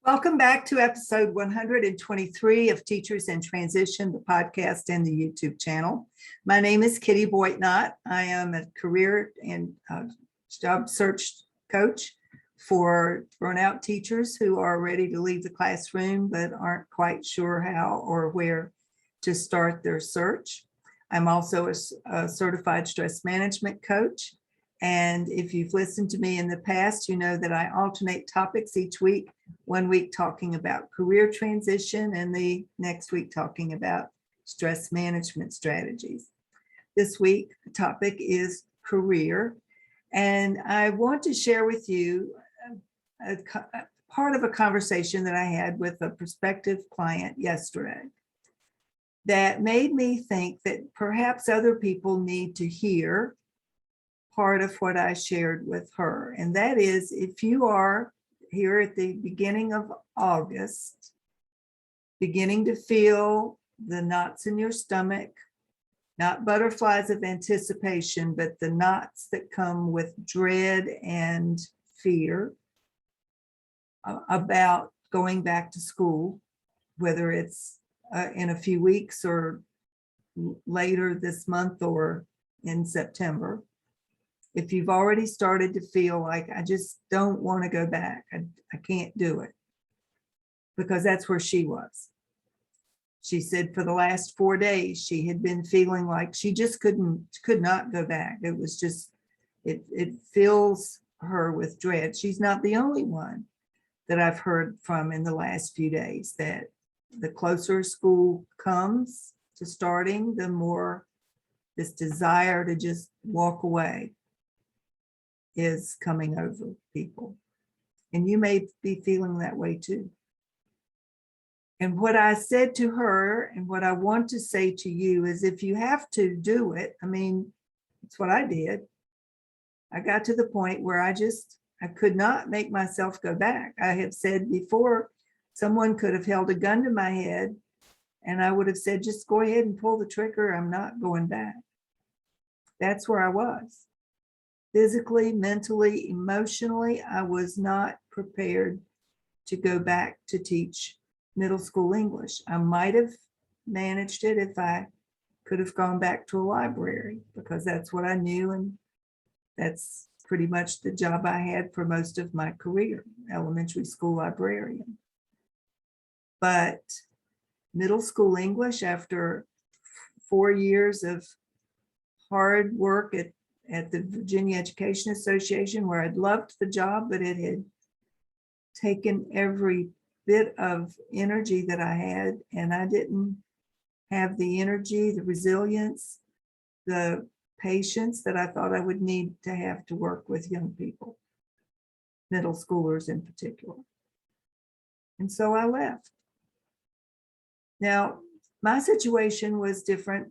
Welcome back to episode 123 of Teachers in Transition, the podcast and the YouTube channel. My name is Kitty Boitnott. I am a career and job search coach for burnout teachers who are ready to leave the classroom but aren't quite sure how or where to start their search. I'm also a certified stress management coach. And if you've listened to me in the past, you know that I alternate topics each week. One week talking about career transition and the next week talking about stress management strategies. This week, the topic is career. And I want to share with you a part of a conversation that I had with a prospective client yesterday that made me think that perhaps other people need to hear part of what I shared with her. And that is, if you are here at the beginning of August, beginning to feel the knots in your stomach, not butterflies of anticipation, but the knots that come with dread and fear about going back to school, whether it's in a few weeks or later this month or in September. If you've already started to feel like, I just don't want to go back, I can't do it, because that's where she was. She said for the last 4 days, she had been feeling like she just could not go back. It was just, it fills her with dread. She's not the only one that I've heard from in the last few days, that the closer school comes to starting, the more this desire to just walk away is coming over people. And you may be feeling that way too. And what I said to her and what I want to say to you is, if you have to do it, I mean, it's what I did. I got to the point where I could not make myself go back. I have said before, someone could have held a gun to my head and I would have said, just go ahead and pull the trigger. I'm not going back. That's where I was. Physically, mentally, emotionally, I was not prepared to go back to teach middle school English. I might have managed it if I could have gone back to a library, because that's what I knew, and that's pretty much the job I had for most of my career, elementary school librarian. But middle school English, after 4 years of hard work at the Virginia Education Association, where I'd loved the job, but it had taken every bit of energy that I had, and I didn't have the energy, the resilience, the patience that I thought I would need to have to work with young people, middle schoolers in particular. And so I left. Now, my situation was different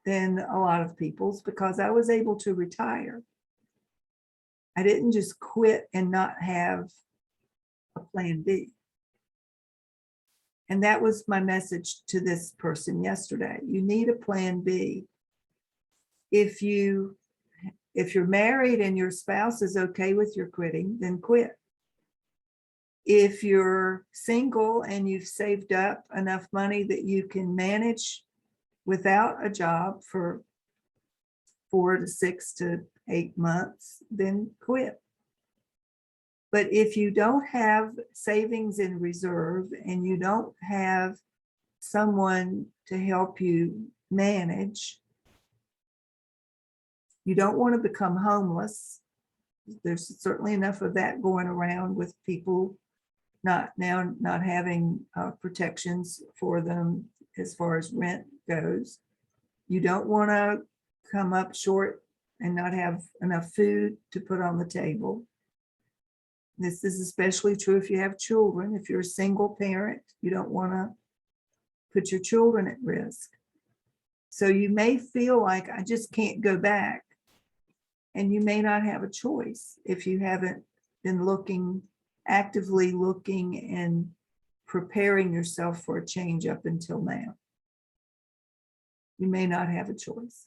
than a lot of people's, because I was able to retire. I didn't just quit and not have a plan B. And that was my message to this person yesterday. You need a plan B. If you're married and your spouse is okay with your quitting, then quit. If you're single and you've saved up enough money that you can manage without a job for 4 to 6 to 8 months, then quit. But if you don't have savings in reserve and you don't have someone to help you manage, you don't want to become homeless. There's certainly enough of that going around, with people not having protections for them as far as rent goes. You don't want to come up short and not have enough food to put on the table. This is especially true if you have children. If you're a single parent, you don't want to put your children at risk. So you may feel like, I just can't go back. And you may not have a choice if you haven't been actively looking and preparing yourself for a change up until now. You may not have a choice.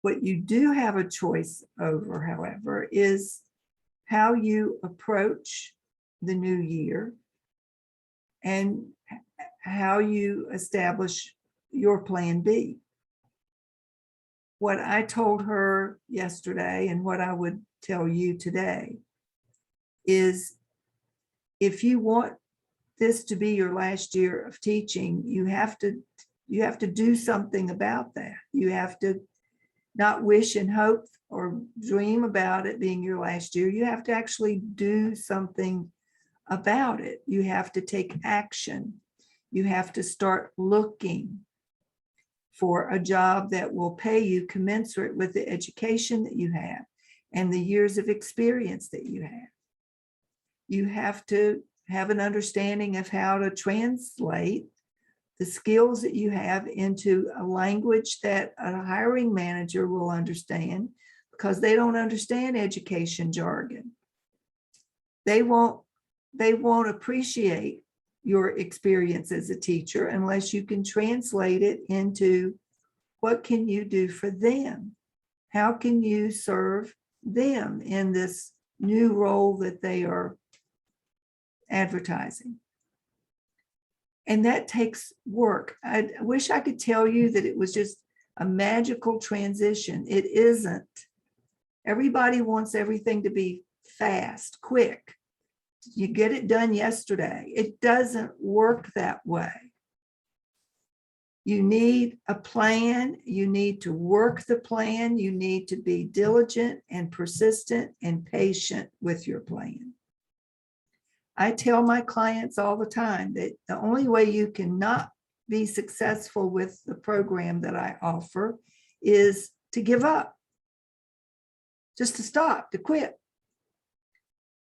What you do have a choice over, however, is how you approach the new year and how you establish your plan B. What I told her yesterday and what I would tell you today is if you want this to be your last year of teaching, you have to do something about that. You have to not wish and hope or dream about it being your last year. You have to actually do something about it. You have to take action. You have to start looking for a job that will pay you commensurate with the education that you have and the years of experience that you have. You have to have an understanding of how to translate the skills that you have into a language that a hiring manager will understand, because they don't understand education jargon. They won't appreciate your experience as a teacher unless you can translate it into what can you do for them? How can you serve them in this new role that they are advertising? And that takes work. I wish I could tell you that it was just a magical transition. It isn't. Everybody wants everything to be fast, quick. You get it done yesterday. It doesn't work that way. You need a plan. You need to work the plan. You need to be diligent and persistent and patient with your plan. I tell my clients all the time that the only way you cannot be successful with the program that I offer is to give up, just to stop, to quit.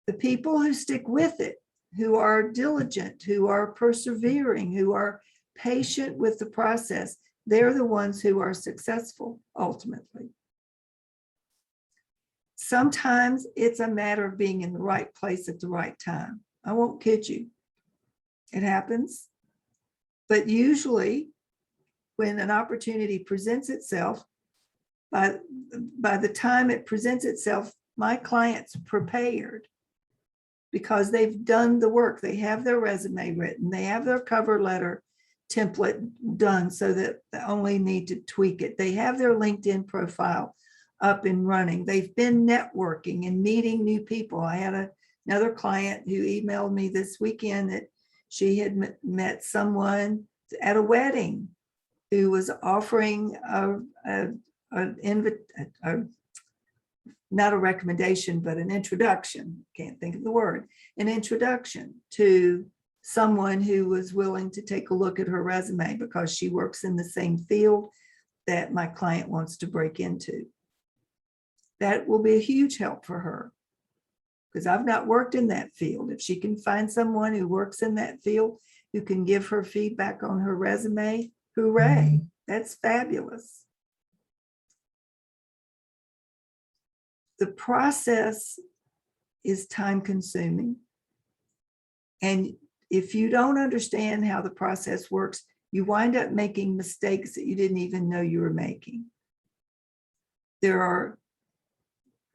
The people who stick with it, who are diligent, who are persevering, who are patient with the process, they're the ones who are successful ultimately. Sometimes it's a matter of being in the right place at the right time. I won't kid you. It happens. But usually when an opportunity presents itself, by the time it presents itself, my client's prepared because they've done the work. They have their resume written. They have their cover letter template done so that they only need to tweak it. They have their LinkedIn profile up and running. They've been networking and meeting new people. I had another client who emailed me this weekend that she had met someone at a wedding who was offering not a recommendation, but an introduction, can't think of the word, an introduction to someone who was willing to take a look at her resume because she works in the same field that my client wants to break into. That will be a huge help for her because I've not worked in that field. If she can find someone who works in that field who can give her feedback on her resume, hooray, that's fabulous. The process is time consuming. And if you don't understand how the process works, you wind up making mistakes that you didn't even know you were making. There are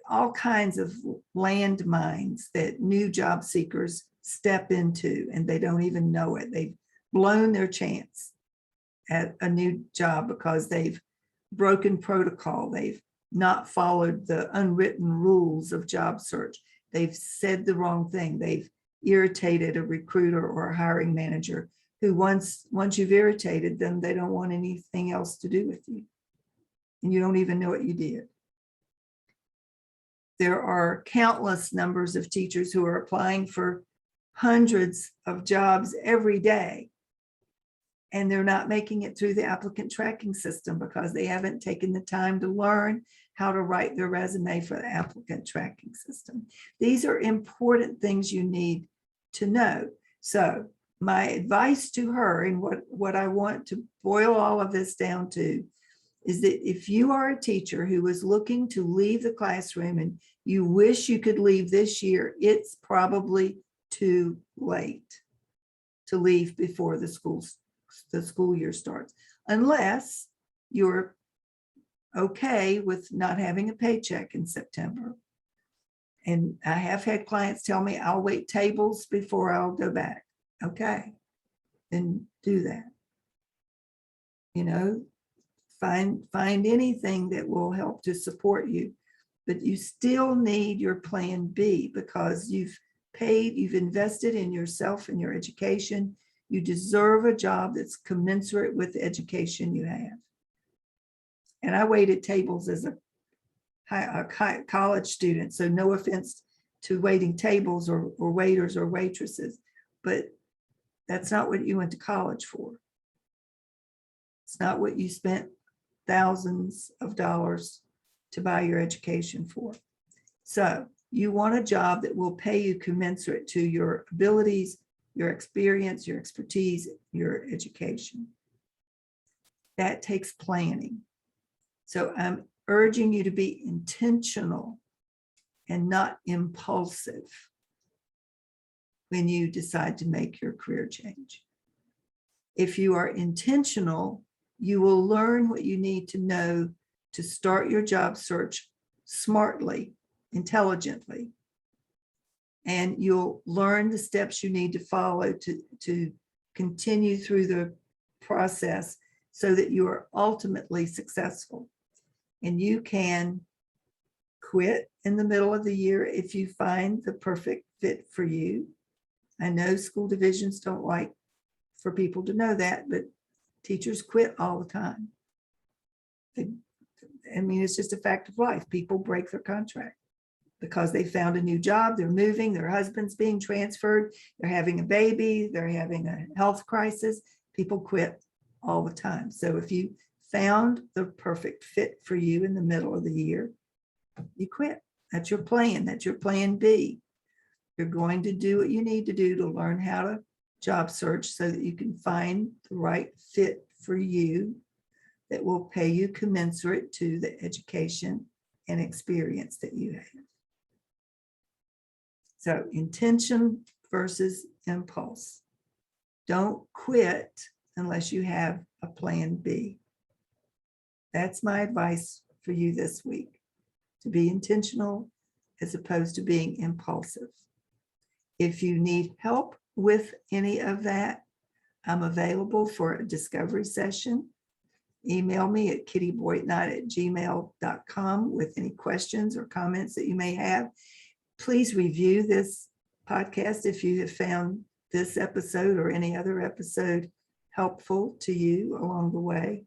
all kinds of landmines that new job seekers step into and they don't even know it. They've blown their chance at a new job because they've broken protocol. They've not followed the unwritten rules of job search. They've said the wrong thing. They've irritated a recruiter or a hiring manager who once you've irritated them, they don't want anything else to do with you. And you don't even know what you did. There are countless numbers of teachers who are applying for hundreds of jobs every day. And they're not making it through the applicant tracking system because they haven't taken the time to learn how to write their resume for the applicant tracking system. These are important things you need to know. So my advice to her, and what I want to boil all of this down to, is that if you are a teacher who is looking to leave the classroom and you wish you could leave this year, it's probably too late to leave before the school year starts, unless you're okay with not having a paycheck in September. And I have had clients tell me, I'll wait tables before I'll go back. Okay, then do that. You know, find anything that will help to support you, but you still need your plan B, because you've invested in yourself and your education. You deserve a job that's commensurate with the education you have. And I waited tables as a college student, so no offense to waiting tables or waiters or waitresses, but that's not what you went to college for. It's not what you spent thousands of dollars to buy your education for. So you want a job that will pay you commensurate to your abilities, your experience, your expertise, your education. That takes planning. So I'm urging you to be intentional and not impulsive when you decide to make your career change. If you are intentional, you will learn what you need to know to start your job search smartly, intelligently, and you'll learn the steps you need to follow to continue through the process so that you are ultimately successful. And you can quit in the middle of the year if you find the perfect fit for you. I know school divisions don't like for people to know that, but teachers quit all the time. It's just a fact of life. People break their contract because they found a new job, they're moving, their husband's being transferred, they're having a baby, they're having a health crisis. People quit all the time. So if you found the perfect fit for you in the middle of the year, you quit. That's your plan. That's your plan B. You're going to do what you need to do to learn how to job search so that you can find the right fit for you that will pay you commensurate to the education and experience that you have. So intention versus impulse. Don't quit unless you have a plan B. That's my advice for you this week, to be intentional as opposed to being impulsive. If you need help with any of that, I'm available for a discovery session. Email me at kittyboydnight@gmail.com with any questions or comments that you may have. Please review this podcast if you have found this episode or any other episode helpful to you along the way.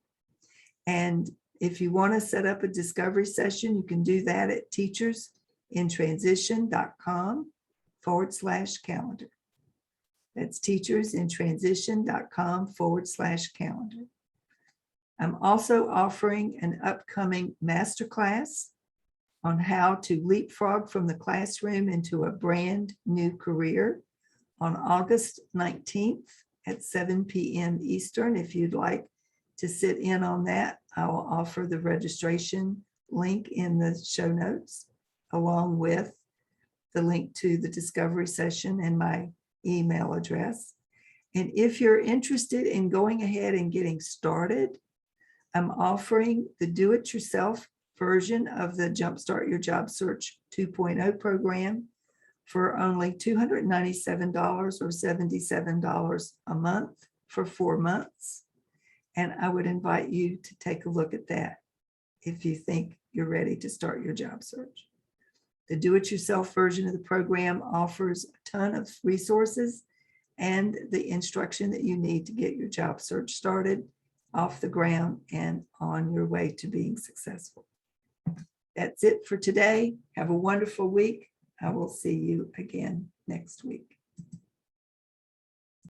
And if you want to set up a discovery session, you can do that at teachersinTransition.com/calendar. That's teachersinTransition.com/calendar. I'm also offering an upcoming masterclass on how to leapfrog from the classroom into a brand new career on August 19th at 7 p.m. Eastern. If you'd like to sit in on that, I will offer the registration link in the show notes, along with the link to the discovery session and my email address. And if you're interested in going ahead and getting started, I'm offering the do-it-yourself version of the Jumpstart Your Job Search 2.0 program for only $297 or $77 a month for 4 months. And I would invite you to take a look at that if you think you're ready to start your job search. The do-it-yourself version of the program offers a ton of resources and the instruction that you need to get your job search started, off the ground, and on your way to being successful. That's it for today. Have a wonderful week. I will see you again next week.